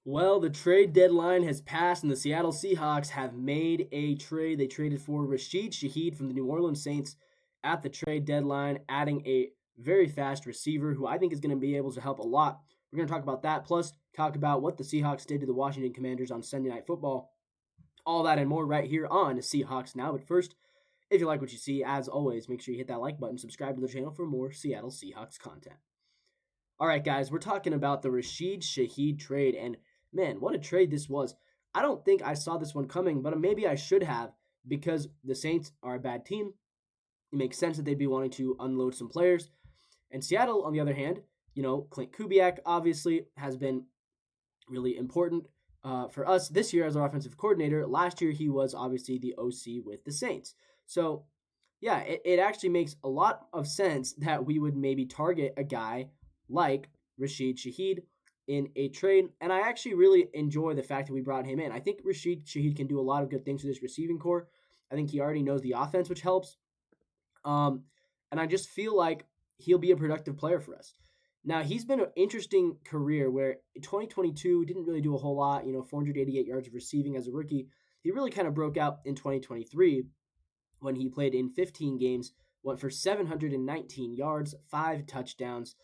Well, the trade deadline has passed, and the Seattle Seahawks have made a trade. They traded for Rashid Shaheed from the New Orleans Saints at the trade deadline, adding a very fast receiver who I think is going to be able to help a lot. We're going to talk about that, plus talk about what the Seahawks did to the Washington Commanders on Sunday Night Football. All that and more right here on Seahawks Now. But first, if you like what you see, as always, make sure you hit that like button, subscribe to the channel for more Seattle Seahawks content. All right, guys, we're talking about the Rashid Shaheed trade, and man, what a trade this was. I don't think I saw this one coming, but maybe I should have because the Saints are a bad team. It makes sense that they'd be wanting to unload some players. And Seattle, on the other hand, Clint Kubiak obviously has been really important for us this year as our offensive coordinator. Last year, he was obviously the OC with the Saints. So, yeah, it actually makes a lot of sense that we would maybe target a guy like Rashid Shaheed in a trade. And I actually really enjoy the fact that we brought him in. I think Rashid Shaheed can do a lot of good things with this receiving core. I think he already knows the offense, which helps. And I just feel like he'll be a productive player for us. Now, he's been an interesting career where in 2022 didn't really do a whole lot, 488 yards of receiving as a rookie. He really kind of broke out in 2023 when he played in 15 games, went for 719 yards, 5 touchdowns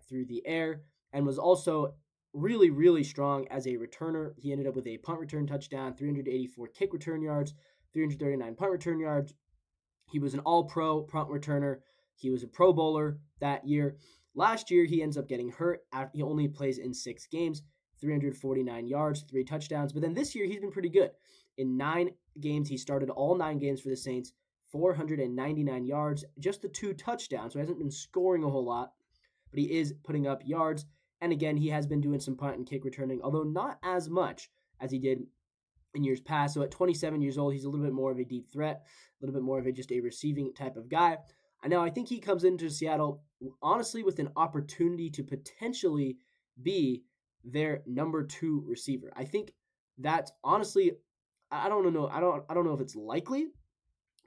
through the air, and was also really, really strong as a returner. He ended up with a punt return touchdown, 384 kick return yards, 339 punt return yards. He was an all-pro punt returner. He was a Pro Bowler that year. Last year, he ends up getting hurt. He only plays in 6 games, 349 yards, 3 touchdowns. But then this year, he's been pretty good. In 9 games, he started all 9 games for the Saints, 499 yards, just the 2 touchdowns. So he hasn't been scoring a whole lot, but he is putting up yards. And again, he has been doing some punt and kick returning, although not as much as he did in years past. So at 27 years old, he's a little bit more of a deep threat, a little bit more of just a receiving type of guy. I think he comes into Seattle, honestly, with an opportunity to potentially be their number 2 receiver. I think that's honestly, I don't know. I don't know if it's likely,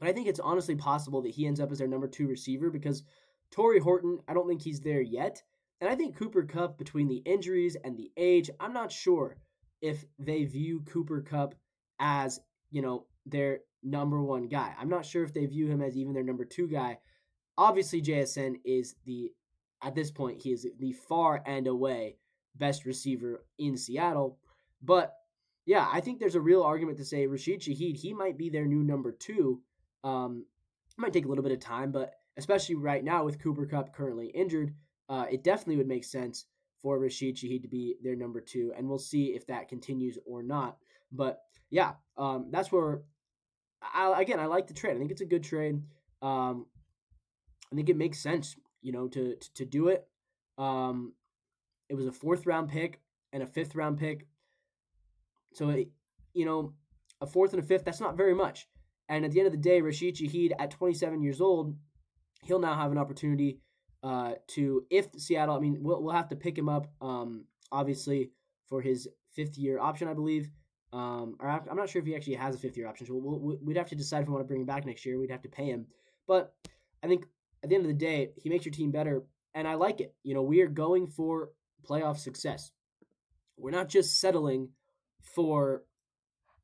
but I think it's honestly possible that he ends up as their number 2 receiver because Torrey Horton, I don't think he's there yet. And I think Cooper Kupp, between the injuries and the age, I'm not sure if they view Cooper Kupp as, their number 1 guy. I'm not sure if they view him as even their number 2 guy. Obviously, JSN is at this point, he is the far and away best receiver in Seattle. But yeah, I think there's a real argument to say Rashid Shaheed, he might be their new number 2. It might take a little bit of time, but especially right now with Cooper Kupp currently injured, it definitely would make sense for Rashid Shaheed to be their number 2, and we'll see if that continues or not. But yeah, that's where I like the trade. I think it's a good trade. I think it makes sense, to do it. It was a 4th round pick and a 5th round pick. So, a 4th and a 5th, that's not very much. And at the end of the day, Rashid Shaheed, at 27 years old, he'll now have an opportunity if Seattle, we'll have to pick him up, obviously, for his 5th year option, I believe. Or I'm not sure if he actually has a 5th year option. So we'd have to decide if we want to bring him back next year. We'd have to pay him. But I think at the end of the day, he makes your team better, and I like it. We are going for playoff success. We're not just settling for,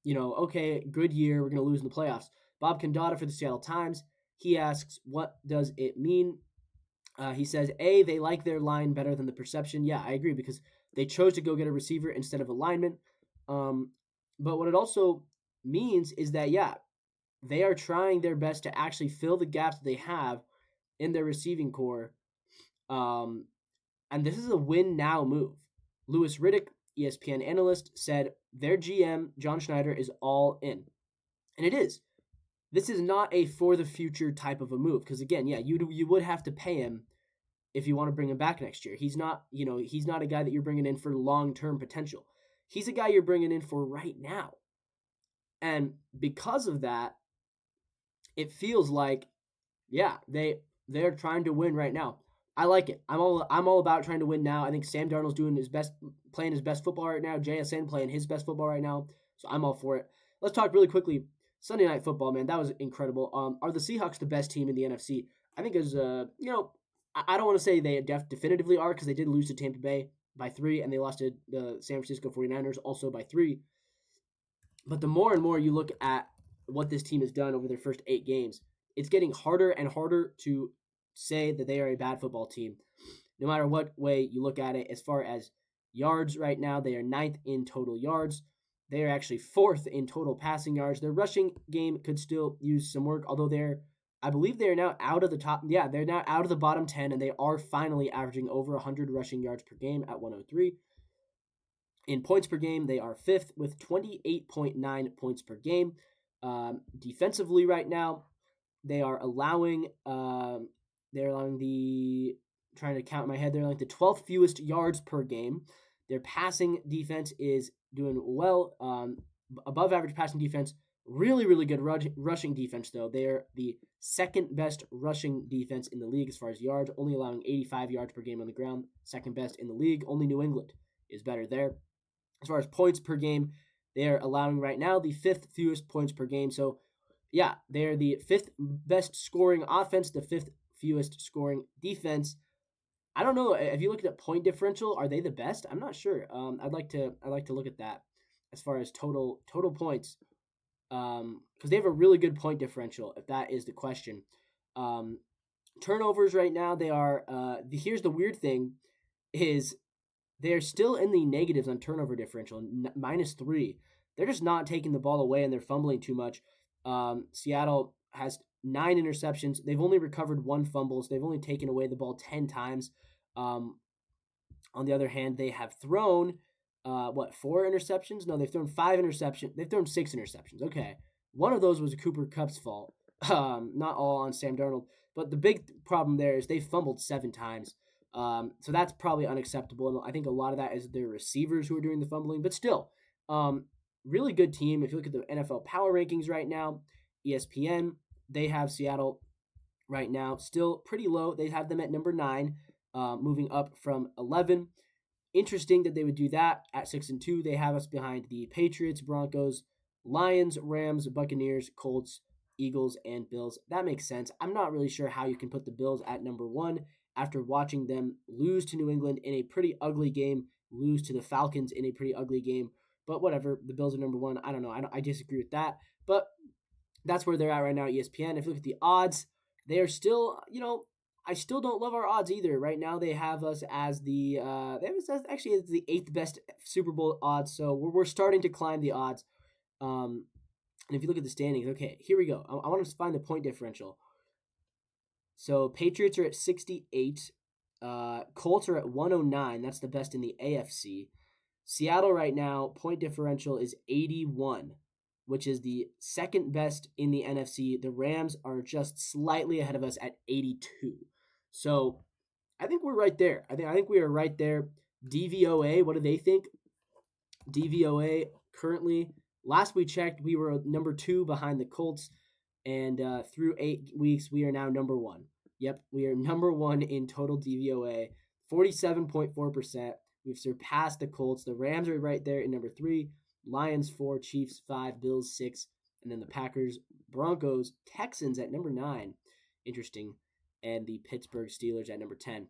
okay, good year, we're going to lose in the playoffs. Bob Condata for the Seattle Times, he asks, what does it mean? He says, A, they like their line better than the perception. Yeah, I agree, because they chose to go get a receiver instead of a lineman. But what it also means is that, yeah, they are trying their best to actually fill the gaps that they have in their receiving core. And this is a win-now move. Louis Riddick, ESPN analyst, said their GM, John Schneider, is all in. And it is. This is not a for-the-future type of a move. Because, again, yeah, you would have to pay him if you want to bring him back next year. He's not a guy that you're bringing in for long-term potential. He's a guy you're bringing in for right now. And because of that, it feels like, yeah, they're trying to win right now. I like it. I'm all about trying to win now. I think Sam Darnold's doing playing his best football right now. JSN playing his best football right now. So I'm all for it. Let's talk really quickly. Sunday Night Football, man, that was incredible. Are the Seahawks the best team in the NFC? I think I don't want to say they definitively are because they did lose to Tampa Bay. by 3, and they lost to the San Francisco 49ers also by 3. But the more and more you look at what this team has done over their first 8 games, it's getting harder and harder to say that they are a bad football team, no matter what way you look at it. As far as yards right now, they are 9th in total yards. They are actually 4th in total passing yards. Their rushing game could still use some work, although I believe they are now out of the top. Yeah, they're now out of the bottom 10, and they are finally averaging over 100 rushing yards per game at 103. In points per game, they are 5th with 28.9 points per game. Defensively right now, they are allowing trying to count in my head, they're like the 12th fewest yards per game. Their passing defense is doing well, above average passing defense. Really, really good rushing defense, though. They're the second best rushing defense in the league as far as yards, only allowing 85 yards per game on the ground. Second best in the league. Only New England is better there. As far as points per game, they're allowing right now the 5th fewest points per game. So, yeah, they're the 5th best scoring offense, the 5th fewest scoring defense. I don't know if you look at point differential, are they the best? I'm not sure. I'd like to look at that as far as total points, because they have a really good point differential. If that is the question, turnovers right now they are. Here's the weird thing, is they're still in the negatives on turnover differential, -3. They're just not taking the ball away and they're fumbling too much. Seattle has 9 interceptions. They've only recovered 1 fumble, so they've only taken away the ball 10 times. On the other hand, they have thrown, 4 interceptions? No, they've thrown 5 interceptions. They've thrown 6 interceptions. Okay. One of those was Cooper Kupp's fault. Not all on Sam Darnold. But the big problem there is they fumbled 7 times. So that's probably unacceptable. And I think a lot of that is their receivers who are doing the fumbling. But still, really good team. If you look at the NFL power rankings right now, ESPN, they have Seattle right now still pretty low. They have them at number 9, moving up from 11. Interesting that they would do that at 6-2. They have us behind the Patriots, Broncos, Lions, Rams, Buccaneers, Colts, Eagles, and Bills. That makes sense. I'm not really sure how you can put the Bills at number 1 after watching them lose to New England in a pretty ugly game, lose to the Falcons in a pretty ugly game. But whatever, the Bills are number 1. I don't know. I disagree with that. But that's where they're at right now, ESPN. If you look at the odds, they are still, I still don't love our odds either. Right now, they have us as the, actually as the 8th best Super Bowl odds. So we're starting to climb the odds. And if you look at the standings, okay, here we go. I want to find the point differential. So Patriots are at 68. Colts are at 109. That's the best in the AFC. Seattle right now, point differential is 81, which is the second best in the NFC. The Rams are just slightly ahead of us at 82. So I think we're right there. I think we are right there. DVOA, what do they think? DVOA currently, last we checked, we were number 2 behind the Colts. And through 8 weeks, we are now number 1. Yep, we are number 1 in total DVOA, 47.4%. We've surpassed the Colts. The Rams are right there in number 3. Lions 4, Chiefs 5, Bills 6, and then the Packers, Broncos, Texans at number 9. Interesting. And the Pittsburgh Steelers at number 10.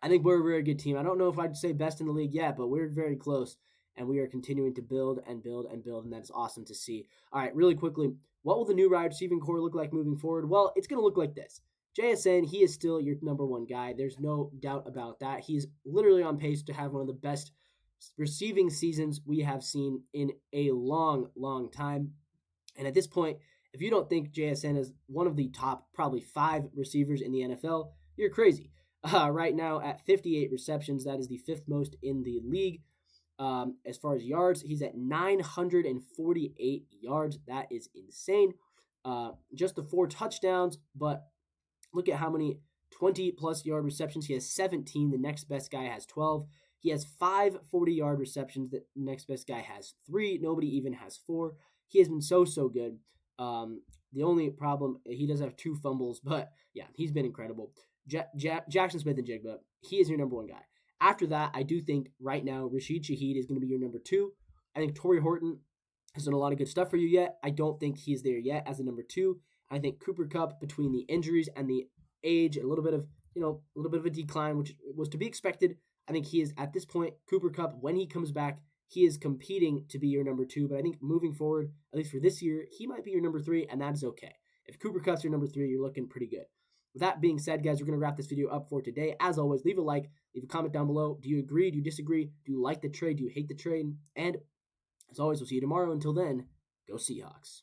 I think we're a very good team. I don't know if I'd say best in the league yet, but we're very close. And we are continuing to build and build and build, and that's awesome to see. All right, really quickly, what will the new wide receiving core look like moving forward? Well, it's going to look like this. JSN, he is still your number 1 guy. There's no doubt about that. He's literally on pace to have one of the best receiving seasons we have seen in a long, long time. And at this point, if you don't think JSN is one of the top probably 5 receivers in the NFL, you're crazy. Right now at 58 receptions, that is the 5th most in the league. As far as yards, he's at 948 yards. That is insane. Just the 4 touchdowns, but look at how many 20-plus yard receptions. He has 17. The next best guy has 12. He has 5 40-yard receptions. The next best guy has 3. Nobody even has 4. He has been so good. The only problem, he does have 2 fumbles, but yeah, he's been incredible. Jackson Smith-Njigba, he is your number 1 guy. After that, I do think right now Rashid Shaheed is going to be your number 2. I think Torrey Horton has done a lot of good stuff for you yet. I don't think he's there yet as a number 2. I think Cooper Kupp, between the injuries and the age, a little bit of a decline, which was to be expected. I think he is, at this point, Cooper Kupp, when he comes back, he is competing to be your number 2. But I think moving forward, at least for this year, he might be your number 3, and that is okay. If Cooper Kupp's your number 3, you're looking pretty good. With that being said, guys, we're going to wrap this video up for today. As always, leave a like, leave a comment down below. Do you agree? Do you disagree? Do you like the trade? Do you hate the trade? And as always, we'll see you tomorrow. Until then, go Seahawks.